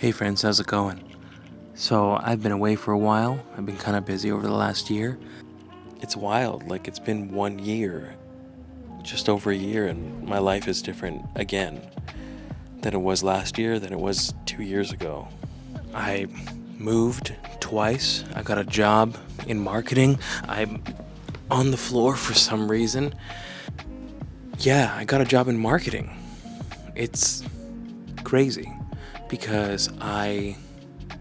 Hey friends, how's it going? So I've been away for a while. I've been kind of busy over the last year. It's wild, like it's been 1 year, just over a year, and my life is different again than it was last year, than it was 2 years ago. I moved twice. I got a job in marketing. I'm on the floor for some reason. Yeah, I got a job in marketing. It's crazy because I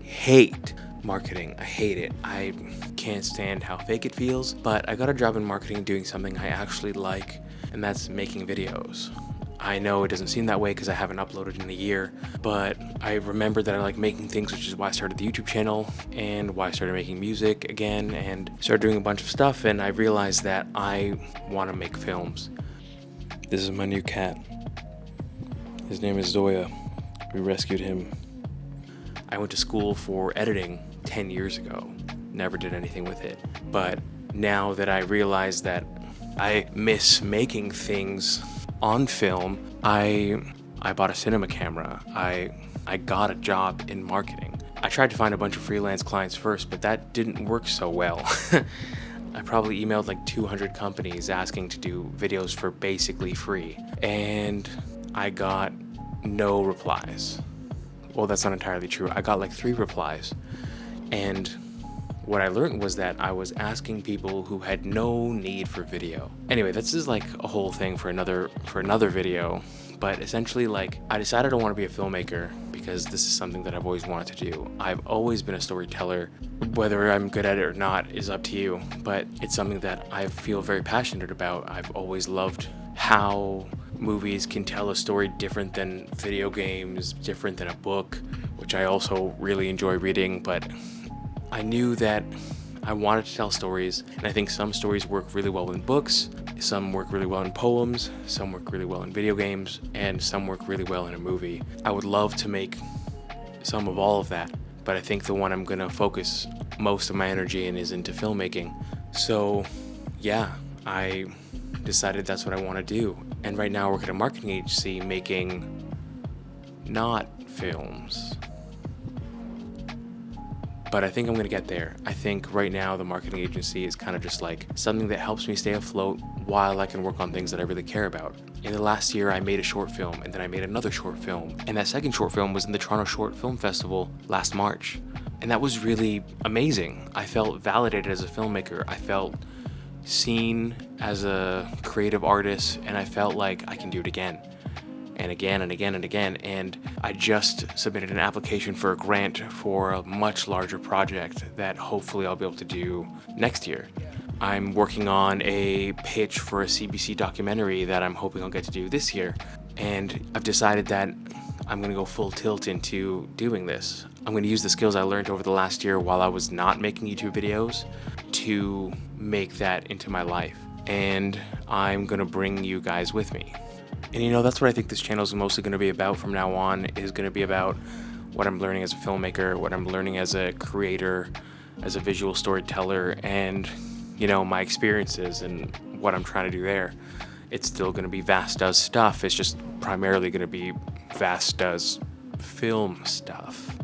hate marketing. I hate it. I can't stand how fake it feels, but I got a job in marketing doing something I actually like, and that's making videos. I know it doesn't seem that way because I haven't uploaded in a year, but I remember that I like making things, which is why I started the YouTube channel and why I started making music again and started doing a bunch of stuff, and I realized that I want to make films. This is my new cat. His name is Zoya. We rescued him. I went to school for editing 10 years ago. Never did anything with it. But now that I realize that I miss making things on film, I bought a cinema camera. I got a job in marketing. I tried to find a bunch of freelance clients first, but that didn't work so well. I probably emailed like 200 companies asking to do videos for basically free, and I got no replies. Well, that's not entirely true. I got like 3 replies, and what I learned was that I was asking people who had no need for video. Anyway, this is like a whole thing for another video, but essentially, like, I decided I want to be a filmmaker because this is something that I've always wanted to do. I've always been a storyteller. Whether I'm good at it or not is up to you, but it's something that I feel very passionate about. I've always loved how movies can tell a story different than video games, different than a book, which I also really enjoy reading, but I knew that I wanted to tell stories, and I think some stories work really well in books, some work really well in poems, some work really well in video games, and some work really well in a movie. I would love to make some of all of that, but I think the one I'm gonna focus most of my energy in is into filmmaking. So yeah, I decided that's what I want to do. And right now I work at a marketing agency making not films. But I think I'm gonna get there. I think right now the marketing agency is kind of just like something that helps me stay afloat while I can work on things that I really care about. In the last year, I made a short film, and then I made another short film. And that second short film was in the Toronto Short Film Festival last March. And that was really amazing. I felt validated as a filmmaker. I felt seen as a creative artist, and I felt like I can do it again and again and again and again. And I just submitted an application for a grant for a much larger project that hopefully I'll be able to do next year. I'm working on a pitch for a CBC documentary that I'm hoping I'll get to do this year. And I've decided that I'm gonna go full tilt into doing this. I'm gonna use the skills I learned over the last year while I was not making YouTube videos to make that into my life. And I'm gonna bring you guys with me. And you know, that's what I think this channel is mostly gonna be about from now on, is gonna be about what I'm learning as a filmmaker, what I'm learning as a creator, as a visual storyteller, and you know, my experiences and what I'm trying to do there. It's still gonna be Vast Does stuff. It's just primarily gonna be Vast Does film stuff.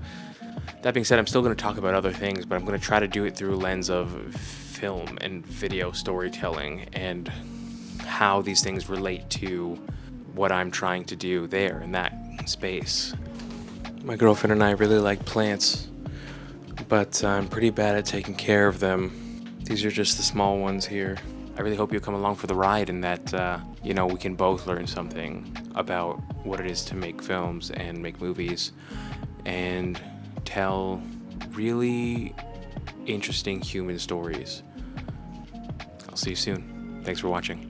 That being said, I'm still gonna talk about other things, but I'm gonna try to do it through a lens of film and video storytelling and how these things relate to what I'm trying to do there in that space. My girlfriend and I really like plants, but I'm pretty bad at taking care of them. These are just the small ones here. I really hope you'll come along for the ride and that, you know, we can both learn something about what it is to make films and make movies and tell really interesting human stories. I'll see you soon. Thanks for watching.